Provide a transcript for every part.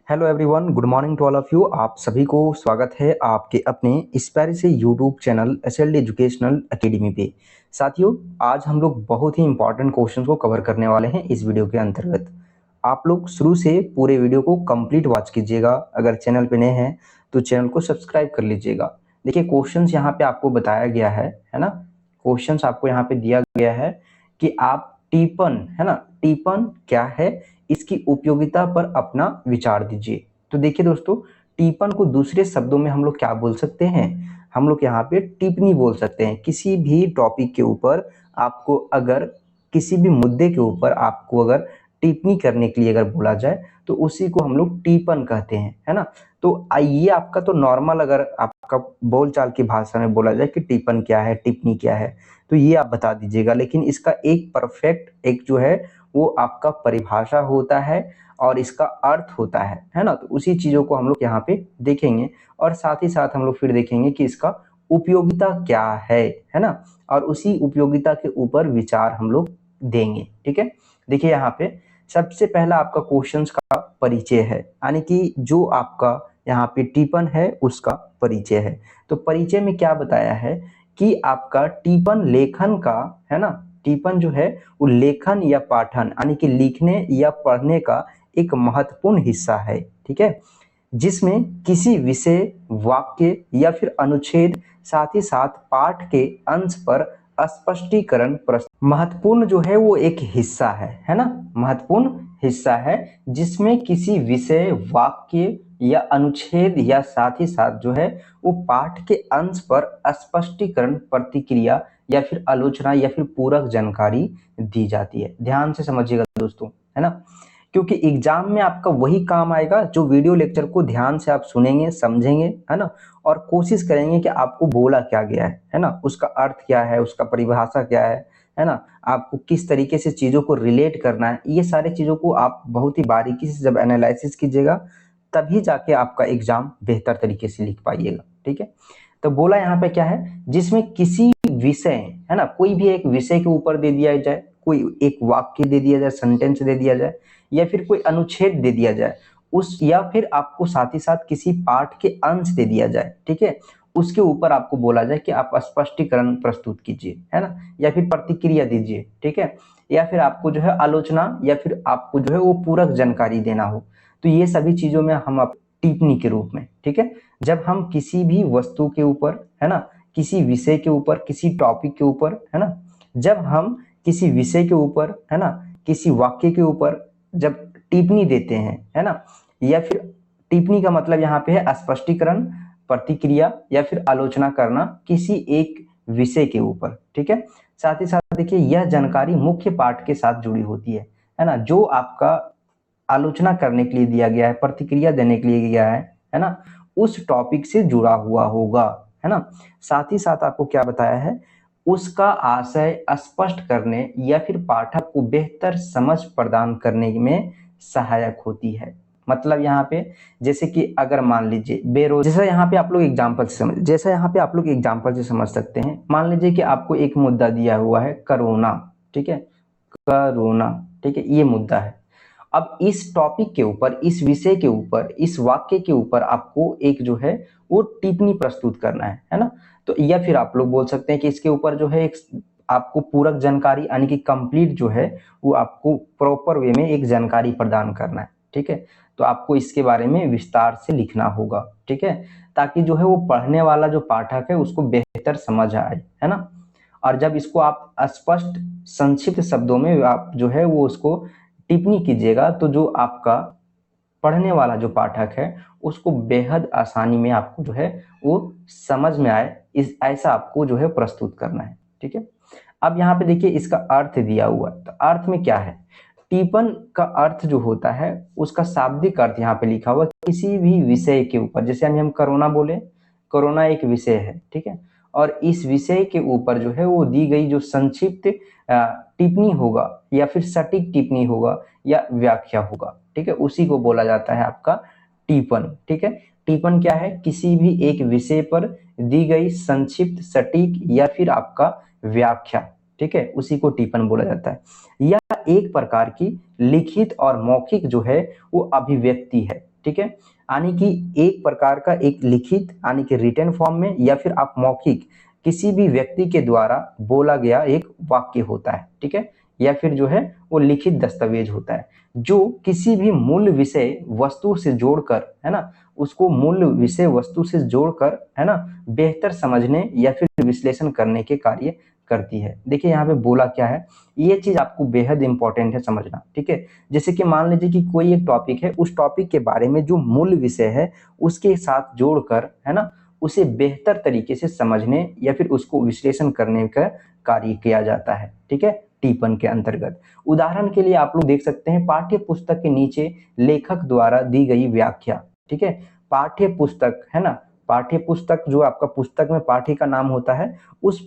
Hello everyone, good morning to all of you. आप सभी को स्वागत है आपके अपने इस प्यारे से YouTube channel SLD educational academy पे। साथियों, आज हम लोग बहुत ही इंपॉर्टेंट क्वेश्चन को कवर करने वाले हैं इस वीडियो के अंतर्गत। आप लोग शुरू से पूरे वीडियो को कंप्लीट वॉच कीजिएगा। अगर चैनल पे नए हैं तो चैनल को सब्सक्राइब कर लीजिएगा। देखिए, क्वेश्चंस यहाँ पे आपको बताया गया है ना। क्वेश्चंस आपको यहाँ पे दिया गया है कि आप टीपन, है ना, टीपन क्या है, इसकी उपयोगिता पर अपना विचार दीजिए। तो देखिए दोस्तों, टिप्पण को दूसरे शब्दों में हम लोग क्या बोल सकते हैं? हम लोग यहाँ पे टिप्पणी बोल सकते हैं। किसी भी टॉपिक के ऊपर आपको अगर किसी भी मुद्दे के ऊपर आपको अगर टिप्पणी करने के लिए अगर बोला जाए तो उसी को हम लोग टिप्पण कहते हैं, है ना। तो ये आपका तो नॉर्मल, अगर आपका बोलचाल की भाषा में बोला जाए कि टिप्पण क्या है, टिप्पणी क्या है, तो ये आप बता दीजिएगा। लेकिन इसका एक परफेक्ट एक जो है वो आपका परिभाषा होता है और इसका अर्थ होता है ना। तो उसी चीजों को हम लोग यहाँ पे देखेंगे और साथ ही साथ हम लोग फिर देखेंगे कि इसका उपयोगिता क्या है ना। और उसी उपयोगिता के ऊपर विचार हम लोग देंगे, ठीक है। देखिए, यहाँ पे सबसे पहला आपका क्वेश्चन का परिचय है, यानी कि जो आपका यहाँ पे टिप्पण है उसका परिचय है। तो परिचय में क्या बताया है कि आपका टिप्पण लेखन का, है ना, टिप्पण जो है वो लेखन या पाठन यानी कि लिखने या पढ़ने का एक महत्वपूर्ण हिस्सा है, ठीक है, जिसमें किसी विषय, वाक्य या फिर अनुच्छेद, साथ ही साथ पाठ के अंश पर स्पष्टीकरण महत्वपूर्ण जो है वो एक हिस्सा है ना, महत्वपूर्ण हिस्सा है जिसमें किसी विषय, वाक्य या अनुच्छेद या साथ ही साथ जो है वो पाठ के अंश पर स्पष्टीकरण, प्रतिक्रिया या फिर आलोचना या फिर पूरक जानकारी दी जाती है। ध्यान से समझिएगा दोस्तों, है ना, क्योंकि एग्जाम में आपका वही काम आएगा जो वीडियो लेक्चर को ध्यान से आप सुनेंगे, समझेंगे, है ना, और कोशिश करेंगे कि आपको बोला क्या गया है ना, उसका अर्थ क्या है, उसका परिभाषा क्या है ना, आपको किस तरीके से चीजों को रिलेट करना है। ये सारे चीजों को आप बहुत ही बारीकी से जब एनालिसिस कीजिएगा तभी जाके आपका एग्जाम बेहतर तरीके से लिख पाइएगा, ठीक है। तो बोला यहाँ पे क्या है, जिसमें किसी विषय, है ना, कोई भी एक विषय के ऊपर दे दिया जाए, कोई एक वाक्य दे दिया जाए, सेंटेंस दे दिया जाए या फिर कोई अनुच्छेद दे दिया जाए उस, या फिर आपको साथ ही साथ किसी पाठ के अंश दे दिया जाए, ठीक है, उसके ऊपर आपको बोला जाए कि आप स्पष्टीकरण प्रस्तुत कीजिए, है ना, या फिर प्रतिक्रिया दीजिए, ठीक है, या फिर आपको जो है आलोचना या फिर आपको जो है वो पूरक जानकारी देना हो। तो ये सभी चीजों में हम आप टिप्पणी के रूप में, ठीक है, जब हम किसी भी वस्तु के ऊपर, है ना, किसी विषय के ऊपर, किसी टॉपिक के ऊपर, है ना, जब हम किसी विषय के ऊपर, है ना, किसी वाक्य के ऊपर जब टिप्पणी देते हैं, है ना, या फिर टिप्पणी का मतलब यहाँ पे है स्पष्टीकरण, प्रतिक्रिया या फिर आलोचना करना किसी एक विषय के ऊपर, ठीक है। साथ ही साथ देखिए, यह जानकारी मुख्य पाठ के साथ जुड़ी होती है ना, जो आपका आलोचना करने के लिए दिया गया है, प्रतिक्रिया देने के लिए गया है ना, उस टॉपिक से जुड़ा हुआ होगा, है ना। साथ ही साथ आपको क्या बताया है, उसका आशय स्पष्ट करने या फिर पाठक को बेहतर समझ प्रदान करने में सहायक होती है। मतलब यहाँ पे जैसे कि अगर मान लीजिए जैसा यहाँ पे आप लोग एग्जाम्पल से समझ, जैसा यहाँ पे आप लोग एग्जाम्पल से समझ सकते हैं। मान लीजिए कि आपको एक मुद्दा दिया हुआ है कोरोना, ठीक है, कोरोना, ठीक है, ये मुद्दा है। अब इस टॉपिक के ऊपर, इस विषय के ऊपर, इस वाक्य के ऊपर आपको एक जो है वो टिप्पणी प्रस्तुत करना है ना। तो या फिर आप लोग बोल सकते हैं कि इसके ऊपर जो है एक आपको पूरक जानकारी यानी कि कंप्लीट जो है वो आपको प्रॉपर वे में एक जानकारी प्रदान करना है, ठीक है। तो आपको इसके बारे में विस्तार से लिखना होगा, ठीक है, ताकि जो है वो पढ़ने वाला जो पाठक है उसको बेहतर समझ आए, है ना। और जब इसको आप स्पष्ट संक्षिप्त शब्दों में आप जो है वो उसको टिप्पणी कीजिएगा तो जो आपका पढ़ने वाला जो पाठक है उसको बेहद आसानी में आपको जो है वो समझ में आए, इस ऐसा आपको जो है प्रस्तुत करना है, ठीक है। अब यहाँ पे देखिए इसका अर्थ दिया हुआ है। तो अर्थ में क्या है, टिप्पण का अर्थ जो होता है उसका शाब्दिक अर्थ यहाँ पे लिखा हुआ, किसी भी विषय के ऊपर, जैसे हम कोरोना बोले, कोरोना एक विषय है, ठीक है, और इस विषय के ऊपर जो है वो दी गई जो संक्षिप्त टिप्पणी होगा या फिर सटीक टिप्पणी होगा या व्याख्या होगा, ठीक है, उसी को बोला जाता है आपका टिप्पण, ठीक है। टिप्पण क्या है, किसी भी एक विषय पर दी गई संक्षिप्त, सटीक या फिर आपका व्याख्या, ठीक है, उसी को टिप्पण बोला जाता है। यह एक प्रकार की लिखित और मौखिक जो है वो अभिव्यक्ति है, ठीक है। यानी कि एक प्रकार का एक लिखित यानी कि रिटन फॉर्म में या फिर आप मौखिक किसी भी व्यक्ति के द्वारा बोला गया एक वाक्य होता है, ठीक है, या फिर जो है वो लिखित दस्तावेज होता है जो किसी भी मूल विषय वस्तु से जोड़कर, है ना, उसको मूल विषय वस्तु से जोड़कर, है ना, बेहतर समझने या फिर विश्लेषण करने के कार्य करती है। देखिए यहाँ पे बोला क्या है, ये चीज आपको बेहद इंपॉर्टेंट है समझना, ठीक है। जैसे कि मान लीजिए कि कोई एक टॉपिक है, उस टॉपिक के बारे में जो मूल विषय है उसके साथ जोड़कर, है ना, उसे बेहतर तरीके से समझने या फिर उसको विश्लेषण करने का कार्य किया जाता है, ठीक है, टिप्पण के अंतर्गत। उदाहरण के लिए आप लोग देख सकते हैं पाठ्य पुस्तक के नीचे लेखक द्वारा दी गई व्याख्या, ठीक है। पाठ्य पुस्तक, है ना, पाठ्य पुस्तक जो आपका पुस्तक में पाठ्य का नाम होता है, उस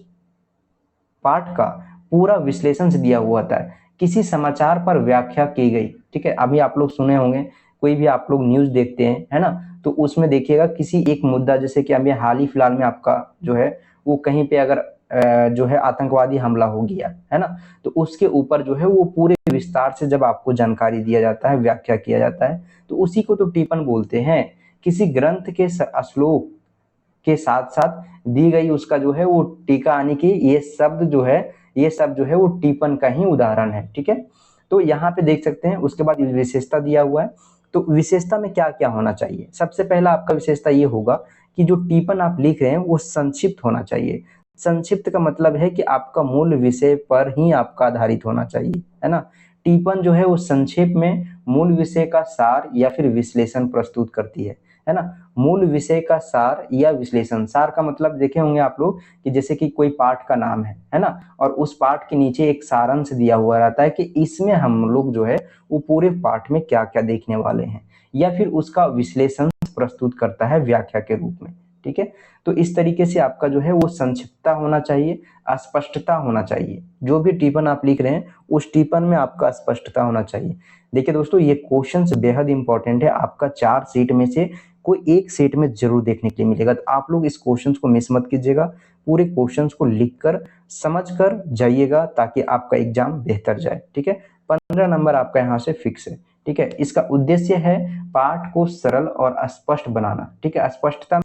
पाठ का पूरा विश्लेषण से दिया हुआ था, किसी समाचार पर व्याख्या की गई, ठीक है। अभी आप लोग सुने होंगे, कोई भी आप लोग न्यूज देखते हैं, है ना, तो उसमें देखिएगा किसी एक मुद्दा, जैसे कि अभी हाल ही फिलहाल में आपका जो है वो कहीं पे अगर जो है आतंकवादी हमला हो गया, है ना, तो उसके ऊपर जो है वो पूरे विस्तार से जब आपको जानकारी दिया जाता है, व्याख्या किया जाता है, तो उसी को तो टिप्पण बोलते हैं। किसी ग्रंथ के श्लोक के साथ साथ दी गई उसका जो है वो टीका, यानी कि ये शब्द जो है, ये सब जो है वो टिप्पण का ही उदाहरण है, ठीक है। तो यहाँ पे देख सकते हैं, उसके बाद विशेषता दिया हुआ है। तो विशेषता में क्या क्या होना चाहिए, सबसे पहला आपका विशेषता ये होगा कि जो टिप्पण आप लिख रहे हैं वो संक्षिप्त होना चाहिए। संक्षिप्त का मतलब है कि आपका मूल विषय पर ही आपका आधारित होना चाहिए, है ना। टिप्पण जो है वो संक्षेप में मूल विषय का सार या फिर विश्लेषण प्रस्तुत करती है ना। मूल विषय का सार या विश्लेषण, सार का मतलब देखे होंगे आप लोग कि जैसे कि कोई पाठ का नाम है ना, और उस पाठ के नीचे एक सारांश दिया हुआ रहता है कि इसमें हम लोग जो है वो पूरे पाठ में क्या क्या देखने वाले हैं, या फिर उसका विश्लेषण प्रस्तुत करता है व्याख्या के रूप में, ठीक है। तो इस तरीके से आपका जो है वो संक्षिप्तता होना चाहिए, अस्पष्टता होना चाहिए। जो भी टिप्पण आप लिख रहे हैं उस टिप्पण में आपका स्पष्टता होना चाहिए। देखिए दोस्तों, ये क्वेश्चंस बेहद इंपॉर्टेंट है, आपका 4 सेट में से कोई एक सेट में जरूर देखने के लिए मिलेगा। तो आप लोग इस क्वेश्चंस को मिस मत कीजिएगा, पूरे क्वेश्चंस को लिखकर समझ कर जाइएगा ताकि आपका एग्जाम बेहतर जाए, ठीक है। 15 नंबर आपका यहाँ से फिक्स है, ठीक है। इसका उद्देश्य है पाठ को सरल और स्पष्ट बनाना, ठीक है। स्पष्टता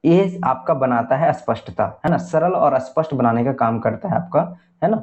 ये आपका बनाता है, स्पष्टता, है ना, सरल और स्पष्ट बनाने का काम करता है आपका, है ना।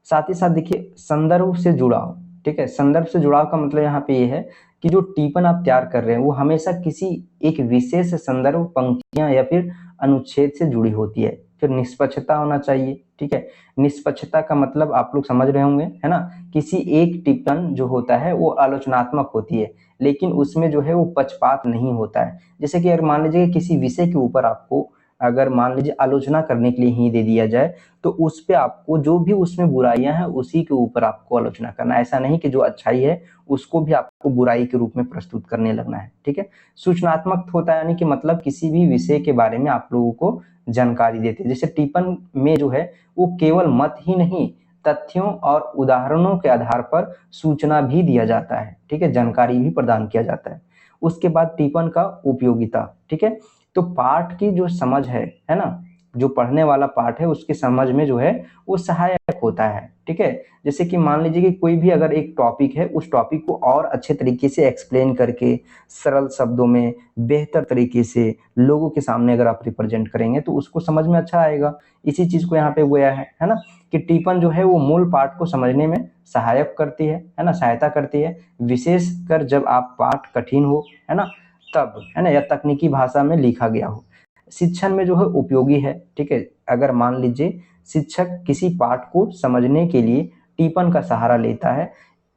साथ ही साथ देखिए संदर्भ से जुड़ाव, ठीक है। संदर्भ से जुड़ाव का मतलब यहाँ पे ये है कि जो टिप्पण आप तैयार कर रहे हैं वो हमेशा किसी एक विशेष संदर्भ, पंक्तियां या फिर अनुच्छेद से जुड़ी होती है। फिर निष्पक्षता होना चाहिए, ठीक है। निष्पक्षता का मतलब आप लोग समझ रहे होंगे, है ना। किसी एक टिप्पण जो होता है वो आलोचनात्मक होती है, लेकिन उसमें जो है वो पक्षपात नहीं होता है। जैसे कि अगर मान लीजिए किसी विषय के ऊपर आपको अगर मान लीजिए आलोचना करने के लिए ही दे दिया जाए, तो उस पे आपको जो भी उसमें बुराइयां हैं उसी के ऊपर आपको आलोचना करना है। ऐसा नहीं कि जो अच्छाई है उसको भी आपको बुराई के रूप में प्रस्तुत करने लगना है, ठीक है। सूचनात्मक होता है, यानी कि मतलब किसी भी विषय के बारे में आप लोगों को जानकारी देते हैं। जैसे टिप्पण में जो है वो केवल मत ही नहीं, तथ्यों और उदाहरणों के आधार पर सूचना भी दिया जाता है, ठीक है, जानकारी भी प्रदान किया जाता है। उसके बाद टिप्पण का उपयोगिता, ठीक है। तो पाठ की जो समझ है ना, जो पढ़ने वाला पाठ है उसकी समझ में जो है वो सहायक होता है, ठीक है। जैसे कि मान लीजिए कि कोई भी अगर एक टॉपिक है, उस टॉपिक को और अच्छे तरीके से एक्सप्लेन करके सरल शब्दों में बेहतर तरीके से लोगों के सामने अगर आप रिप्रेजेंट करेंगे तो उसको समझ में अच्छा आएगा। इसी चीज को यहाँ पे बोया है ना, कि टिप्पण जो है वो मूल पाठ को समझने में सहायक करती है ना, सहायता करती है, विशेषकर जब आप पाठ कठिन हो, है ना, तब, है ना, या तकनीकी भाषा में लिखा गया हो। शिक्षण में जो है उपयोगी है, ठीक है। अगर मान लीजिए शिक्षक किसी पाठ को समझने के लिए टिप्पण का सहारा लेता है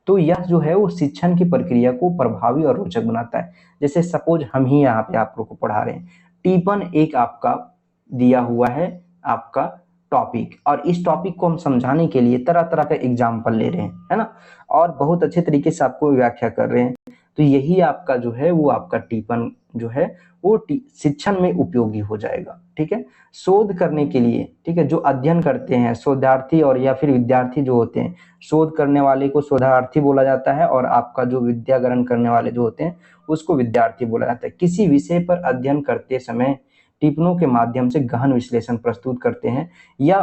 तो यह जो है वो शिक्षण की प्रक्रिया को प्रभावी और रोचक बनाता है। जैसे सपोज हम ही यहाँ पे आप लोग को पढ़ा रहे हैं, टिप्पण एक आपका दिया हुआ है आपका टॉपिक, और इस टॉपिक को हम समझाने के लिए तरह तरह का एग्जाम्पल ले रहे हैं, है ना, और बहुत अच्छे तरीके से आपको व्याख्या कर रहे हैं। तो यही आपका जो है वो आपका टिप्पण जो है वो शिक्षण में उपयोगी हो जाएगा, ठीक है। शोध करने के लिए, ठीक है, जो अध्ययन करते हैं शोधार्थी और या फिर विद्यार्थी जो होते हैं, शोध करने वाले को शोधार्थी बोला जाता है और आपका जो विद्या ग्रहण करने वाले जो होते हैं उसको विद्यार्थी बोला जाता है। किसी विषय पर अध्ययन करते समय टिप्पणों के माध्यम से गहन विश्लेषण प्रस्तुत करते हैं या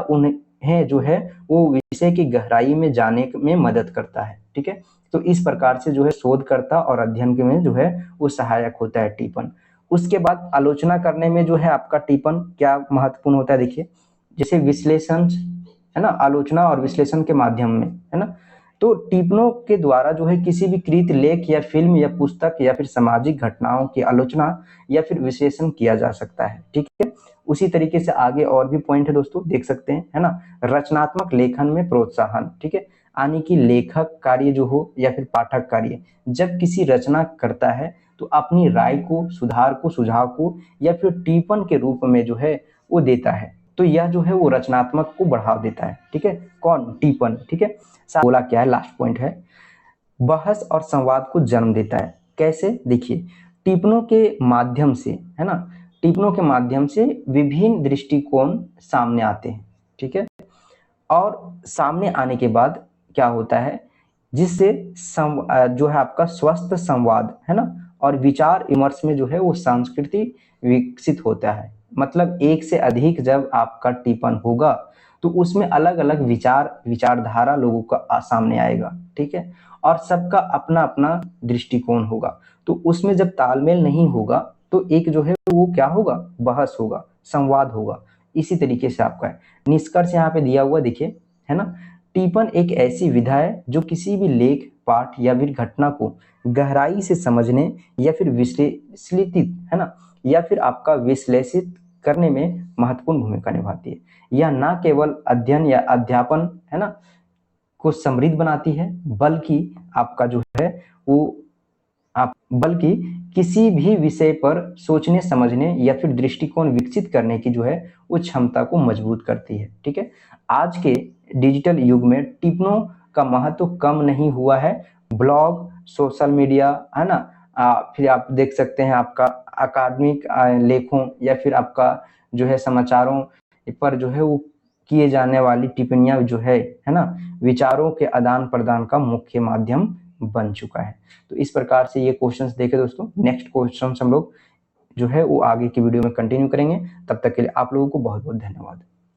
है जो है वो विषय की गहराई में जाने में मदद करता है। ठीक है, तो इस प्रकार से जो है शोधकर्ता और अध्ययन के में जो है वो सहायक होता है टिप्पण। उसके बाद आलोचना करने में जो है आपका टिप्पण क्या महत्वपूर्ण होता है, देखिए जैसे विश्लेषण है ना, आलोचना और विश्लेषण के माध्यम में है ना, तो टिप्पणों के द्वारा जो है किसी भी कृत, लेख या फिल्म या पुस्तक या फिर सामाजिक घटनाओं की आलोचना या फिर विश्लेषण किया जा सकता है। ठीक है, उसी तरीके से आगे और भी पॉइंट है दोस्तों, देख सकते हैं है ना, रचनात्मक लेखन में प्रोत्साहन। ठीक है, यानी कि लेखक कार्य जो हो या फिर पाठक कार्य जब किसी रचना करता है तो अपनी राय को, सुधार को, सुझाव को या फिर टिप्पण के रूप में जो है वो देता है, तो यह जो है वो रचनात्मक को बढ़ावा देता है। ठीक है, कौन? टिप्पण। ठीक है, बोला क्या है, लास्ट पॉइंट है, बहस और संवाद को जन्म देता है। कैसे? देखिए टिप्पणों के माध्यम से है ना, टिप्पणों के माध्यम से विभिन्न दृष्टिकोण सामने आते हैं। ठीक है, और सामने आने के बाद क्या होता है, जिससे जो है आपका स्वस्थ संवाद है ना और विचार विमर्श में जो है वो संस्कृति विकसित होता है। मतलब एक से अधिक जब आपका टिप्पण होगा तो उसमें अलग अलग विचारधारा लोगों का सामने आएगा। ठीक है, और सबका अपना अपना दृष्टिकोण होगा, तो उसमें जब तालमेल नहीं होगा तो एक जो है वो क्या होगा, बहस होगा, संवाद होगा। इसी तरीके से आपका है निष्कर्ष यहाँ पे दिया हुआ, देखिए है ना, टिप्पण एक ऐसी विधा है जो किसी भी लेख, पाठ या फिर घटना को गहराई से समझने या फिर विश्लेषित है ना, या फिर आपका विश्लेषित करने में महत्वपूर्ण भूमिका निभाती है। यह न केवल अध्ययन या अध्यापन है ना को समृद्ध बनाती है, बल्कि आपका जो है वो बल्कि किसी भी विषय पर सोचने, समझने या फिर दृष्टिकोण विकसित करने की जो है वो क्षमता को मजबूत करती है। ठीक है, आज के डिजिटल युग में टिप्पणों का महत्व कम नहीं हुआ है। ब्लॉग, सोशल मीडिया है ना, फिर आप देख सकते हैं आपका अकादमिक लेखों या फिर आपका जो है समाचारों पर जो है वो किए जाने वाली टिप्पणियां जो है ना, विचारों के आदान प्रदान का मुख्य माध्यम बन चुका है। तो इस प्रकार से ये क्वेश्चंस देखे दोस्तों। नेक्स्ट क्वेश्चंस हम लोग जो है वो आगे की वीडियो में कंटिन्यू करेंगे। तब तक के लिए आप लोगों को बहुत बहुत धन्यवाद।